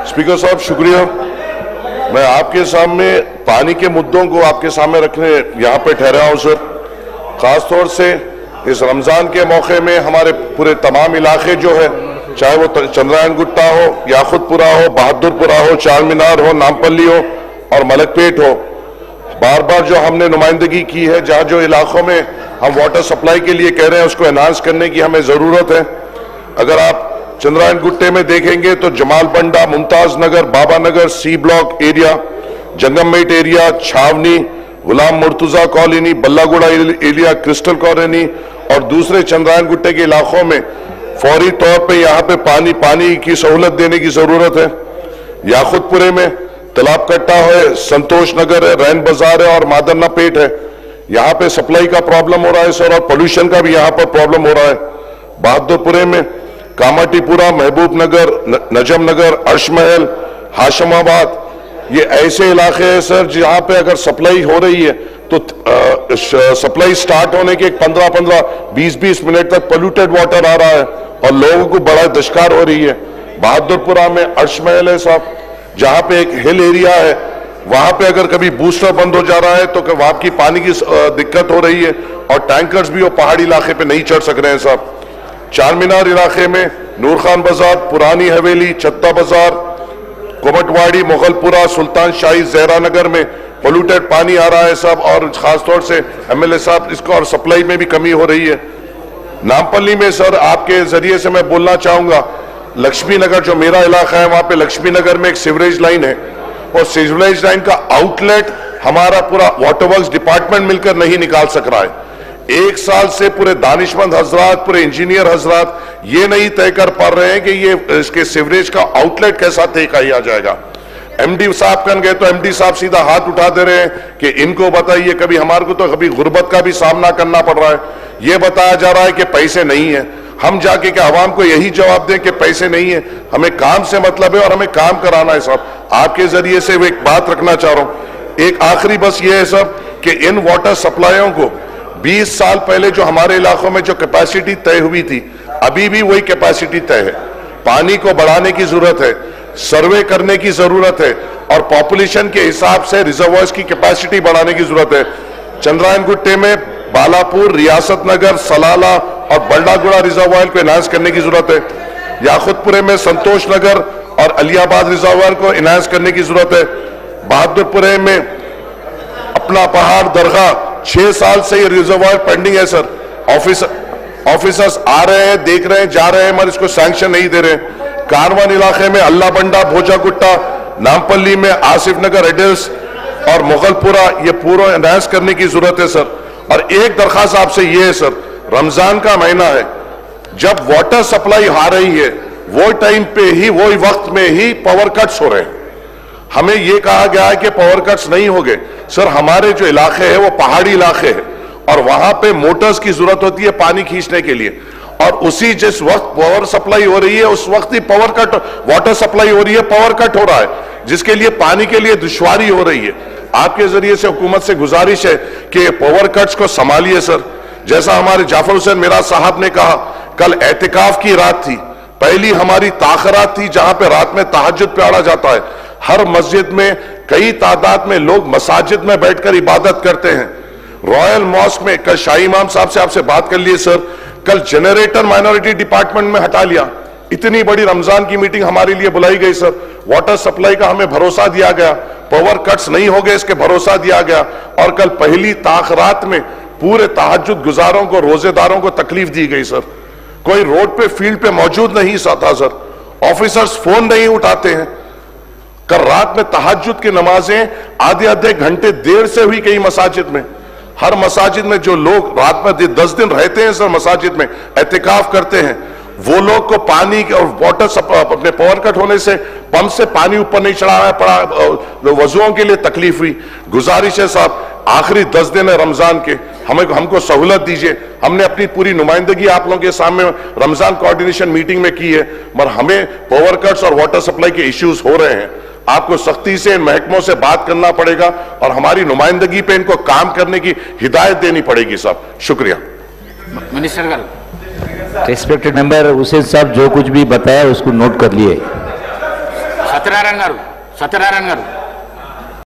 Speaker साहब शुक्रिया। मैं आपके सामने पानी के मुद्दों को आपके सामने रखने यहाँ पे ठहरा हूँ सर। खासतौर से इस रमजान के मौके में हमारे पूरे तमाम इलाके जो है, चाहे वो चंद्रायन गुट्टा हो, याकुतपुरा हो, बहादुरपुरा हो, चार मीनार हो, नामपल्ली हो और मलकपेट हो, बार बार जो हमने नुमाइंदगी की है, जहाँ जो इलाकों में हम वाटर सप्लाई के लिए कह रहे हैं उसको एनहांस करने की हमें जरूरत है। अगर आप चंद्रायन गुट्टे में देखेंगे तो Jamal Banda, Mumtaz Nagar, Baba Nagar, C block area, Jangammet area, Chhavni, Ghulam Murtuza colony, Ballaguda area, crystal colony और दूसरे चंद्रायन गुट्टे के इलाकों में फौरी तौर पे यहाँ पे पानी की सहूलत देने की जरूरत है। याकुतपुरे में तालाब कट्टा है, संतोष नगर है, रैन बाजार है और मादन्ना पेट है। यहाँ पे सप्लाई का प्रॉब्लम हो रहा है सर और पोल्यूशन का भी यहाँ पर प्रॉब्लम हो रहा है। बहादुरपुरे में कामाटीपुरा, महबूब नगर, नजम नगर, अर्शमहल, हाशमाबाद, ये ऐसे इलाके हैं सर जहाँ पे अगर सप्लाई हो रही है तो सप्लाई स्टार्ट होने के 15-15, 20-20 मिनट तक पोल्यूटेड वाटर आ रहा है और लोगों को बड़ा दशकार हो रही है। बहादुरपुरा में अर्शमहल है साहब, जहाँ पे एक हिल एरिया है, वहां पे अगर कभी बूस्टर बंद हो जा रहा है तो वहां की पानी की दिक्कत हो रही है और टैंकर्स भी वो पहाड़ी इलाके पे नहीं चढ़ सक रहे हैं साहब। चार मीनार इलाके में नूर खान बाजार, पुरानी हवेली, छत्ता बाजार, कोमटवाड़ी, मुगलपुरा, सुल्तान शाही, जहरा नगर में पोल्यूटेड पानी आ रहा है साहब और खासतौर से एमएलए साहब इसको और सप्लाई में भी कमी हो रही है। नामपल्ली में सर आपके जरिए से मैं बोलना चाहूंगा, लक्ष्मी नगर जो मेरा इलाका है वहां पे लक्ष्मी नगर में एक सीवरेज लाइन है और सीवरेज लाइन का आउटलेट हमारा पूरा वाटर वर्क्स डिपार्टमेंट मिलकर नहीं निकाल सक रहा है। एक साल से पूरे दानिशमंद हजरात, पूरे इंजीनियर हजरात ये नहीं तय कर पा रहे हैं कि ये इसके सीवरेज का आउटलेट कैसा तय किया जाएगा। एमडी साहब कन गए तो एमडी साहब सीधा हाथ उठा दे रहे हैं कि इनको बताइए, कभी हमारे को तो कभी गुर्बत का भी सामना करना पड़ रहा है। ये बताया जा रहा है कि पैसे नहीं है। हम जाके क्या आवाम को यही जवाब दें कि पैसे नहीं है? हमें काम से मतलब है और हमें काम कराना है साहब। आपके जरिए से एक बात रखना चाह रहा हूं, एक आखिरी बस ये है साहब कि इन वाटर सप्लाइयों को 20 साल पहले जो हमारे इलाकों में जो कैपेसिटी तय हुई थी, अभी भी वही कैपेसिटी तय है। पानी को बढ़ाने की जरूरत है, सर्वे करने की जरूरत है और पॉपुलेशन के हिसाब से रिजर्वायर्स की कैपेसिटी बढ़ाने की जरूरत है। चंद्रायन गुट्टे में बालापुर, रियासत नगर, सलाला और बल्डागुड़ा रिजर्वायर को एनहांस करने की जरूरत है। याकुतपुरे में संतोष नगर और अलियाबाद रिजर्वायर को एनहांस करने की जरूरत है। बहादुरपुरे में अपना पहाड़ दरगाह 6 साल से ये रिजर्वायर पेंडिंग है सर। ऑफिसर्स आ रहे हैं, देख रहे हैं, जा रहे हैं मगर इसको सैंक्शन नहीं दे रहे। कारवान इलाके में अल्लाह बंडा, भोजा गुट्टा, नामपल्ली में आसिफ नगर, एडल्स और मुगलपुरा, ये पूरा एनहांस करने की जरूरत है सर। और एक दरखास्त आपसे ये है सर, रमजान का महीना है, जब वाटर सप्लाई आ रही है वो टाइम पे ही, वो वक्त में ही पावर कट्स हो रहे हैं। हमें ये कहा गया है कि पावर कट्स नहीं हो गए सर। हमारे जो इलाके हैं वो पहाड़ी इलाके हैं और वहां पे मोटर्स की जरूरत होती है पानी खींचने के लिए और उसी जिस वक्त पावर सप्लाई हो रही है उस वक्त ही पावर कट, वाटर सप्लाई हो रही है, पावर कट हो रहा है, जिसके लिए पानी के लिए दुश्वारी हो रही है। आपके जरिए से हुकूमत से गुजारिश है कि पावर कट्स को संभालिए सर। जैसा हमारे जाफर हुसैन मिराज साहब ने कहा, कल एहतिकाफ की रात थी, पहली हमारी ताखरात थी जहां पे रात में तहज्जुद पढ़ा जाता है। हर मस्जिद में कई तादाद में लोग मसाजिद में बैठकर इबादत करते हैं। रॉयल मॉस्क में कल शाही इमाम साहब से आपसे बात कर लिए सर, कल जनरेटर माइनॉरिटी डिपार्टमेंट में हटा लिया। इतनी बड़ी रमजान की मीटिंग हमारे लिए बुलाई गई सर। वाटर सप्लाई का हमें भरोसा दिया गया, पावर कट्स नहीं हो गए इसके भरोसा दिया गया और कल पहली ताखरात में पूरे तहज्जुद गुजारों को, रोजेदारों को तकलीफ दी गई सर। कोई रोड पे, फील्ड पे मौजूद नहीं था सर। ऑफिसर्स फोन नहीं उठाते हैं। कल रात में तहज्जुद की नमाजें आधे घंटे देर से हुई कई मसाजिद में। हर मसाजिद में जो लोग रात में 10 दिन रहते हैं सर, मसाजिद में एहतिकाफ करते हैं, वो लोग को पानी और वाटर अपने पावर कट होने से पंप से पानी ऊपर नहीं चढ़ाना पड़ा, वजुओं के लिए तकलीफ हुई। गुजारिश है साहब, आखिरी 10 दिन है रमजान के, हमको सहूलत दीजिए। हमने अपनी पूरी नुमाइंदगी आप लोगों के सामने रमजान कोऑर्डिनेशन मीटिंग में की है, मगर हमें पावर कट्स और वाटर सप्लाई के इश्यूज हो रहे हैं। आपको सख्ती से इन महकमों से बात करना पड़ेगा और हमारी नुमाइंदगी पे इनको काम करने की हिदायत देनी पड़ेगी साहब। शुक्रिया। मिनिस्टर రెస్పెక్టెడ్ మెంబర్ హుసేన్ సాబ్ जो कुछ भी बताया उसको नोट कर लिए. సత్యనారాయణ గారు